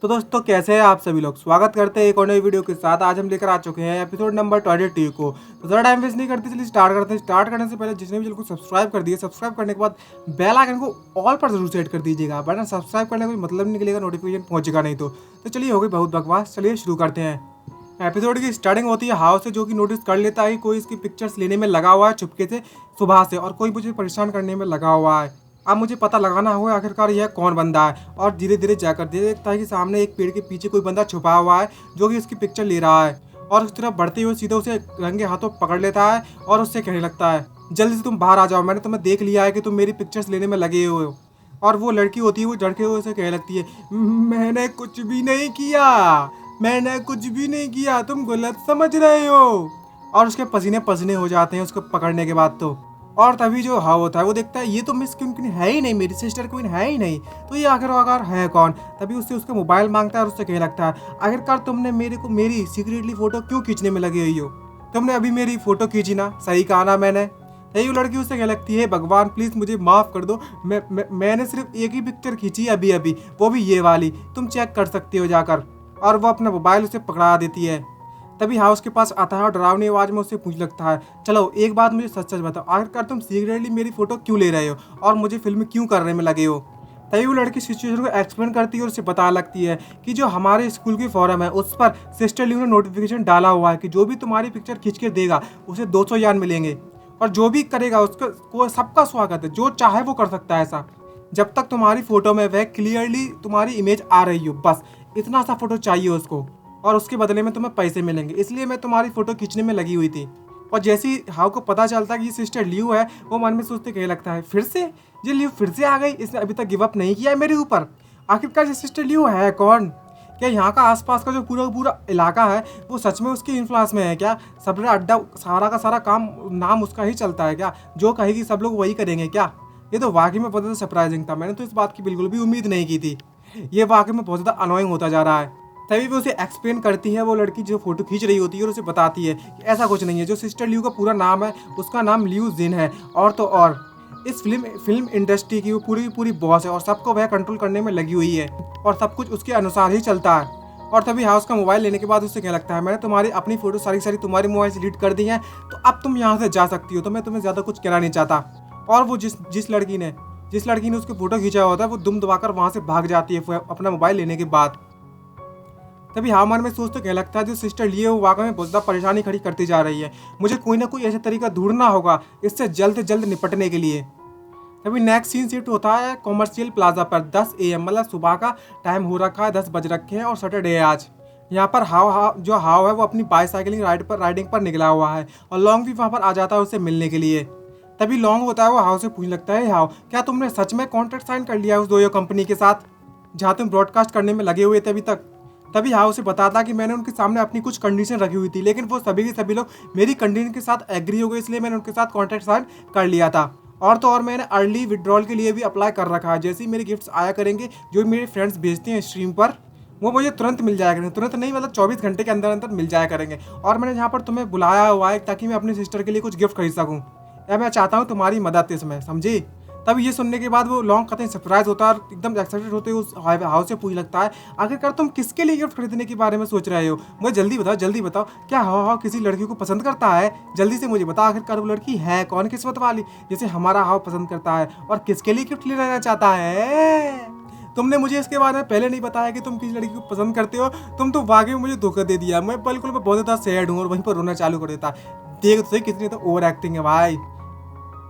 तो दोस्तों कैसे हैं आप सभी लोग। स्वागत करते हैं एक और नई वीडियो के साथ। आज हम लेकर आ चुके हैं एपिसोड नंबर 22 को। तो ज़्यादा टाइम वेस्ट नहीं करते, चलिए स्टार्ट करते हैं। स्टार्ट करने से पहले जिसने भी चैनल को सब्सक्राइब कर दिए, सब्सक्राइब करने के बाद बेल आइकन को ऑल पर जरूर सेट कर दीजिएगा, वरना सब्सक्राइब करने का कोई मतलब निकलेगा, नोटिफिकेशन पहुंचेगा नहीं। तो चलिए हो गई बहुत बकवास, चलिए शुरू करते हैं। एपिसोड की स्टार्टिंग होती है हाउस से, जो कि नोटिस कर लेता है कि कोई इसकी पिक्चर्स लेने में लगा हुआ है चुपके से सुबह से, और कोई मुझे परेशान करने में लगा हुआ है। अब मुझे पता लगाना होगा आखिरकार यह कौन बंदा है। और धीरे धीरे जाकर देखता है कि सामने एक पेड़ के पीछे कोई बंदा छुपा हुआ है जो कि इसकी पिक्चर ले रहा है, और उस तरफ बढ़ते हुए सीधे उसे रंगे हाथों पकड़ लेता है और उससे कहने लगता है, जल्दी से तुम बाहर आ जाओ, मैंने तुम्हें देख लिया है कि तुम मेरी पिक्चर्स लेने में लगे हुए हो। और वो लड़की होती है, वो डरते हुए उसे कहने लगती है, मैंने कुछ भी नहीं किया, मैंने कुछ भी नहीं किया, तुम गलत समझ रहे हो। और उसके पसीने पसीने हो जाते हैं उसको पकड़ने के बाद तो। और तभी जो हाव होता है वो देखता है ये तो मिस क्वीन है ही नहीं, मेरी सिस्टर क्वीन है ही नहीं, तो ये आखिर है कौन। तभी उससे उसका मोबाइल मांगता है और उससे कहने लगता है, आखिरकार तुमने मेरे को मेरी सीक्रेटली फोटो क्यों खींचने में लगी हुई हो, तुमने अभी मेरी फोटो खींची ना, सही कहा ना मैंने। यही वो लड़की उससे कहने लगती है, भगवान प्लीज मुझे माफ कर दो, मैंने सिर्फ एक ही पिक्चर खींची अभी अभी, वो भी ये वाली, तुम चेक कर सकती हो जाकर। और वो अपना मोबाइल उसे पकड़ा देती है। तभी हाउस के पास आता है और डरावनी आवाज में उससे पूछ लगता है, चलो एक बात मुझे सच सच बताओ, आखिरकार तुम सीक्रेटली मेरी फोटो क्यों ले रहे हो और मुझे फिल्म क्यों करने में लगे हो। तभी वो लड़की सिचुएशन को एक्सप्लेन करती है और उसे बता लगती है कि जो हमारे स्कूल की फॉरम है उस पर सिस्टर ल्यू ने नोटिफिकेशन डाला हुआ है कि जो भी तुम्हारी पिक्चर खींच के देगा उसे 200 यान मिलेंगे, और जो भी करेगा उसका को सबका स्वागत है, जो चाहे वो कर सकता है ऐसा, जब तक तुम्हारी फोटो में वह क्लियरली तुम्हारी इमेज आ रही हो, बस इतना सा फोटो चाहिए उसको, और उसके बदले में तुम्हें पैसे मिलेंगे, इसलिए मैं तुम्हारी फोटो खींचने में लगी हुई थी। और जैसे ही हाउ को पता चलता है कि ये सिस्टर ल्यू है, वो मन में सोचते कहने लगता है, फिर से ये ल्यू फिर से आ गई, इसने अभी तक गिव अप नहीं किया है मेरे ऊपर। आखिरकार ये सिस्टर ल्यू है कौन, क्या यहाँ का आसपास का जो पूरा पूरा इलाका है वो सच में उसकी इन्फ्लुएंस में है क्या, सब अड्डा सारा का सारा काम नाम उसका ही चलता है क्या, जो कहेगी सब लोग वही करेंगे क्या। ये तो वाकई में बहुत ज़्यादा सरप्राइजिंग था, मैंने तो इस बात की बिल्कुल भी उम्मीद नहीं की थी। ये वाकई में बहुत ज़्यादा अनोइंग होता जा रहा है। तभी वो उसे एक्सप्लेन करती है, वो लड़की जो फोटो खींच रही होती है, और उसे बताती है कि ऐसा कुछ नहीं है, जो सिस्टर ल्यू का पूरा नाम है उसका नाम ल्यू जिन है, और तो और इस फिल्म इंडस्ट्री की वो पूरी की पूरी बॉस है, और सबको वह कंट्रोल करने में लगी हुई है, और सब कुछ उसके अनुसार ही चलता है। और तभी हाउस का मोबाइल लेने के बाद उससे क्या लगता है, मैंने तुम्हारी अपनी फोटो सारी तुम्हारे मोबाइल से डिलीट कर दी है, तो अब तुम यहाँ से जा सकती हो, तो मैं तुम्हें ज़्यादा कुछ कहना नहीं चाहता। और वो जिस लड़की ने उसकी फोटो खींचा होता है वो दुम दबाकर वहाँ से भाग जाती है अपना मोबाइल लेने के बाद। तभी हामान में सोच तो क्या लगता है, जो सिस्टर लिए वो वाकई में बहुत ज़्यादा परेशानी खड़ी करती जा रही है, मुझे कोई ना कोई ऐसा तरीका ढूंढना होगा इससे जल्द से जल्द निपटने के लिए। तभी नेक्स्ट सीन शिफ्ट होता है कॉमर्शियल प्लाजा पर। 10 AM मतलब सुबह का टाइम हो रखा है, 10 बज रखे हैं और सैटरडे है आज। यहाँ पर हाव है वो अपनी बाईसाइकिलिंग राइडिंग पर निकला हुआ है, और लॉन्ग भी वहाँ पर आ जाता है उससे मिलने के लिए। तभी लॉन्ग होता है वो हाव से पूछ लगता है, हाव क्या तुमने सच में कॉन्ट्रैक्ट साइन कर लिया है उस दो कंपनी के साथ जहाँ तुम ब्रॉडकास्ट करने में लगे हुए थे अभी तक। तभी हाउ उसे बताता कि मैंने उनके सामने अपनी कुछ कंडीशन रखी हुई थी, लेकिन वो सभी के सभी लोग मेरी कंडीशन के साथ एग्री हो गए, इसलिए मैंने उनके साथ कॉन्ट्रैक्ट साइन कर लिया था। और तो और मैंने अर्ली विड्रॉल के लिए भी अप्लाई कर रखा है, जैसे ही मेरे गिफ्ट्स आया करेंगे जो मेरे फ्रेंड्स भेजते हैं स्ट्रीम पर, वो मुझे तुरंत मिल जाया करेंगे, तुरंत नहीं मतलब 24 घंटे के अंदर अंदर मिल जाया करेंगे। और मैंने यहाँ पर तुम्हें बुलाया हुआ है ताकि मैं अपनी सिस्टर के लिए कुछ गिफ्ट खरीद सकूँ, या मैं चाहता हूँ तुम्हारी मदद इसमें, समझी। तब ये सुनने के बाद वो लॉन्ग कतई सरप्राइज होता है और एकदम एक्साइटेड होते हुए उस हाउस से पूछ लगता है, आखिरकार तुम किसके लिए गिफ्ट खरीदने के बारे में सोच रहे हो, मुझे जल्दी बताओ, क्या हाउ किसी लड़की को पसंद करता है, जल्दी से मुझे बता, आखिरकार वो लड़की है कौन किस्मत वाली जैसे हमारा हाउ पसंद करता है, और किसके लिए गिफ्ट लेना चाहता है। तुमने मुझे इसके बारे में पहले नहीं बताया कि तुम किसी लड़की को पसंद करते हो, तुम तो वाकई में मुझे धोखा दे दिया, मैं बिल्कुल बहुत ज़्यादा सैड हूँ, और वहीं पर रोना चालू कर देता। देख तो सही कितनी तो ओवर एक्टिंग है भाई।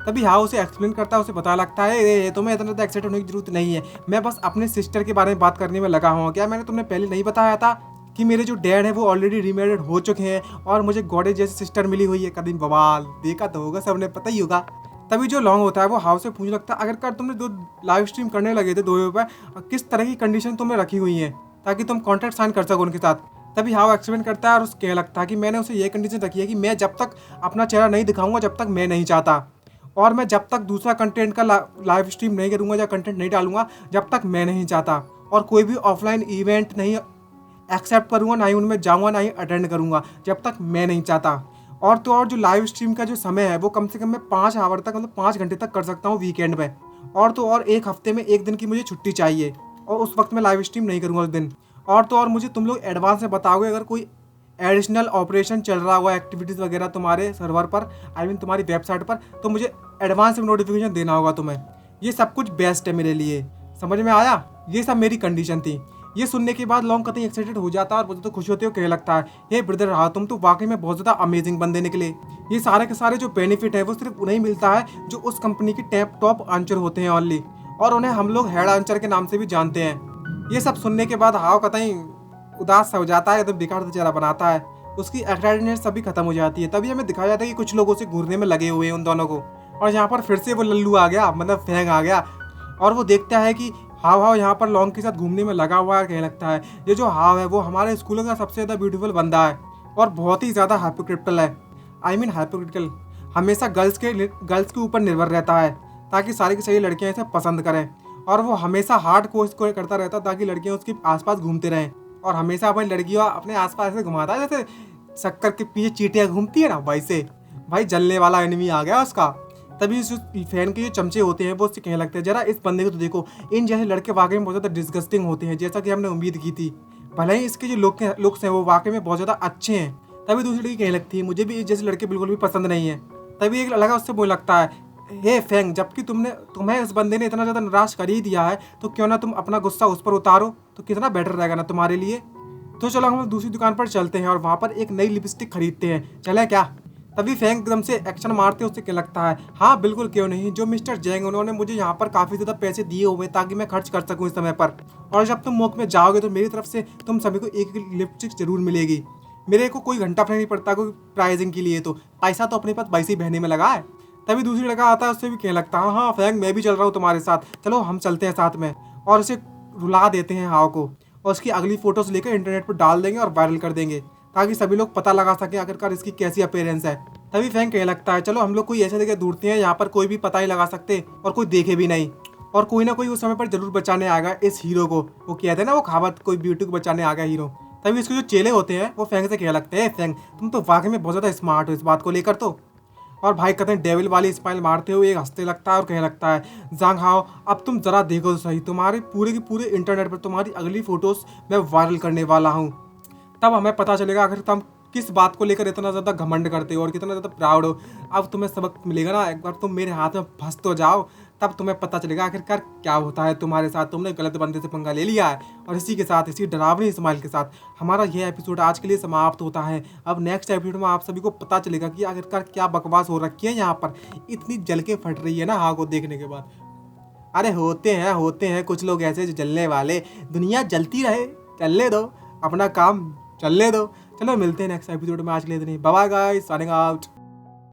तभी हाउ उसे एक्सप्लेन करता है, उसे पता लगता है तुम्हें इतना ज़्यादा एक्साइटेड होने की जरूरत नहीं है, मैं बस अपने सिस्टर के बारे में बात करने में लगा हूँ। क्या मैंने तुम्हें पहले नहीं बताया था कि मेरे जो डैड है वो ऑलरेडी रीमैरिड हो चुके हैं, और मुझे गॉडेज जैसी सिस्टर मिली हुई है। कभी बवाल देखा तो होगा, सबने पता ही होगा। तभी जो लॉन्ग होता है वो हाउ से पूछ लगता है, अगर तुमने दो लाइव स्ट्रीम करने लगे थे 2 पे, किस तरह की कंडीशन तुमने रखी हुई है ताकि तुम कॉन्ट्रैक्ट साइन कर सको उनके साथ। तभी हाउ एक्सप्लेन करता है और उसके लगता है कि मैंने उसे ये कंडीशन रखी है कि मैं जब तक अपना चेहरा नहीं दिखाऊंगा जब तक मैं नहीं चाहता, और मैं जब तक दूसरा कंटेंट का लाइव स्ट्रीम नहीं करूंगा या कंटेंट नहीं डालूंगा जब तक मैं नहीं चाहता, और कोई भी ऑफलाइन इवेंट नहीं एक्सेप्ट करूंगा, ना ही उनमें जाऊंगा, ना ही अटेंड करूंगा जब तक मैं नहीं चाहता। और तो और जो लाइव स्ट्रीम का जो समय है वो कम से कम मैं 5 आवर तक मतलब 5 घंटे तक कर सकता हूँ वीकेंड में, और तो और 1 हफ्ते में 1 दिन की मुझे छुट्टी चाहिए, और उस वक्त मैं लाइव स्ट्रीम नहीं करूँगा उस दिन। और तो और मुझे तुम लोग एडवांस में बताओगे अगर कोई एडिशनल ऑपरेशन चल रहा हुआ एक्टिविटीज़ वगैरह तुम्हारे सर्वर पर, आई मीन तुम्हारी वेबसाइट पर, तो मुझे एडवांस में नोटिफिकेशन देना होगा तुम्हें। ये सब कुछ बेस्ट है मेरे लिए, समझ में आया? ये सब मेरी कंडीशन थी। ये सुनने के बाद लॉन्ग कतई एक्साइटेड हो जाता है और मुझे तो खुशी होती है, कहने लगता है हे ब्रदर रहा तुम तो वाकई में बहुत ज़्यादा अमेजिंग बंदे निकले। ये सारे के सारे जो बेनिफिट है वो सिर्फ उन्हें मिलता है जो उस कंपनी के टॉप आंचर होते हैं ओनली, और उन्हें हम लोग हेड आंचर के नाम से भी जानते हैं। ये सब सुनने के बाद हाव कतई उदास सा हो जाता है, एकदम बेकार सा चेहरा बनाता है, उसकी एक्साइटमेंट सभी खत्म हो जाती है। तभी हमें दिखाया जाता है कि कुछ लोगों से घूरने में लगे हुए हैं उन दोनों को, और यहाँ पर फिर से वो लल्लू आ गया, मतलब फैंग आ गया, और वो देखता है कि हाव यहाँ पर लॉन्ग के साथ घूमने में लगा हुआ है। कहने लगता है ये जो हाव है वो हमारे स्कूलों का सबसे ज़्यादा ब्यूटीफुल बंदा है और बहुत ही ज़्यादा हाइपोक्रिटिकल है, आई मीन हाइपोक्रिटिकल, हमेशा गर्ल्स के ऊपर निर्भर रहता है ताकि सारी की सारी लड़कियाँ इसे पसंद करें, और वो हमेशा हार्ड कोर्स करता रहता ताकि लड़कियाँ उसके आसपास घूमते रहें, और हमेशा अपनी लड़कियाँ अपने आसपास ऐसे घुमाता है जैसे शक्कर के पीछे चींटियाँ घूमती है ना, वैसे भाई जलने वाला एनिमी आ गया उसका। तभी उस फैन के जो चमचे होते हैं वो उससे कहने लगते हैं जरा इस बंदे को तो देखो, इन जैसे लड़के वाकई में बहुत ज़्यादा डिस्गस्टिंग होते हैं जैसा कि हमने उम्मीद की थी, भले ही इसके जो लुक्स हैं वो वाकई में बहुत ज़्यादा अच्छे हैं। तभी दूसरी लड़की कहने लगती है मुझे भी इस जैसे लड़के बिल्कुल भी पसंद नहीं है। तभी एक लड़का उससे बोलने लगता है हे फैंग, जबकि तुम्हें इस बंदे ने इतना ज़्यादा निराश कर ही दिया है तो क्यों ना तुम अपना गुस्सा उस पर उतारो, तो कितना बेटर रहेगा ना तुम्हारे लिए। तो चलो हम दूसरी दुकान पर चलते हैं और वहाँ पर एक नई लिपस्टिक खरीदते हैं, चले क्या? तभी फैंग एकदम से एक्शन मारते उससे क्या लगता है हाँ बिल्कुल क्यों नहीं, जो मिस्टर जैंग उन्होंने मुझे यहाँ पर काफ़ी ज़्यादा पैसे दिए हुए ताकि मैं खर्च कर सकूँ इस समय पर, और जब तुम मॉक में जाओगे तो मेरी तरफ से तुम सभी को एक लिपस्टिक जरूर मिलेगी। मेरे को कोई घंटा फर्क नहीं पड़ता कोई प्राइजिंग के लिए, तो पैसा तो अपने पास वैसे ही बहने में लगा है। तभी दूसरी लड़का आता है उससे भी कहने लगता है हाँ फैंग मैं भी चल रहा हूँ तुम्हारे साथ, चलो हम चलते हैं साथ में, और उसे रुला देते हैं हाव को, और उसकी अगली फोटोज लेकर इंटरनेट पर डाल देंगे और वायरल कर देंगे ताकि सभी लोग पता लगा सकें आखिरकार इसकी कैसी अपीयरेंस है। तभी फैंग कहने लगता है चलो हम लोग कोई ऐसे जगह ढूंढते हैं यहाँ पर कोई भी पता ही लगा सकते और कोई देखे भी नहीं, और कोई ना कोई उस समय पर जरूर बचाने आएगा इस हीरो को। वो कहते हैं ना वो कहावत कोई ब्यूटी को बचाने आ गया हीरो। तभी इसके जो चेले होते हैं वो फैंग से कहने लगते हैं फैंग तुम तो वाकई में बहुत ज़्यादा स्मार्ट हो इस बात को लेकर तो, और भाई कहते हैं डेविल वाली स्माइल मारते हुए एक हंसते लगता है और कहने लगता है जांग हाओ अब तुम जरा देखो तो सही, तुम्हारे पूरे के पूरे इंटरनेट पर तुम्हारी अगली फोटोज मैं वायरल करने वाला हूँ, तब हमें पता चलेगा आखिर तुम किस बात को लेकर इतना ज़्यादा घमंड करते हो और कितना ज़्यादा प्राउड हो। अब तुम्हें सबक मिलेगा ना, एक बार तुम मेरे हाथ में फंस तो जाओ तब तुम्हें पता चलेगा आखिरकार क्या होता है तुम्हारे साथ, तुमने गलत बंदे से पंगा ले लिया है। और इसी के साथ इसी डरावनी स्माइल के साथ हमारा यह एपिसोड आज के लिए समाप्त होता है। अब नेक्स्ट एपिसोड में आप सभी को पता चलेगा कि आखिरकार क्या बकवास हो रखी है यहाँ पर, इतनी जल के फट रही है ना हाँ को देखने के बाद। अरे होते हैं कुछ लोग ऐसे जो जलने वाले, दुनिया जलती रहे, चलने दो अपना काम चलने दो। चलो मिलते हैं नेक्स्ट एपिसोड में, आज के लिए इतनी, bye bye guys, signing out.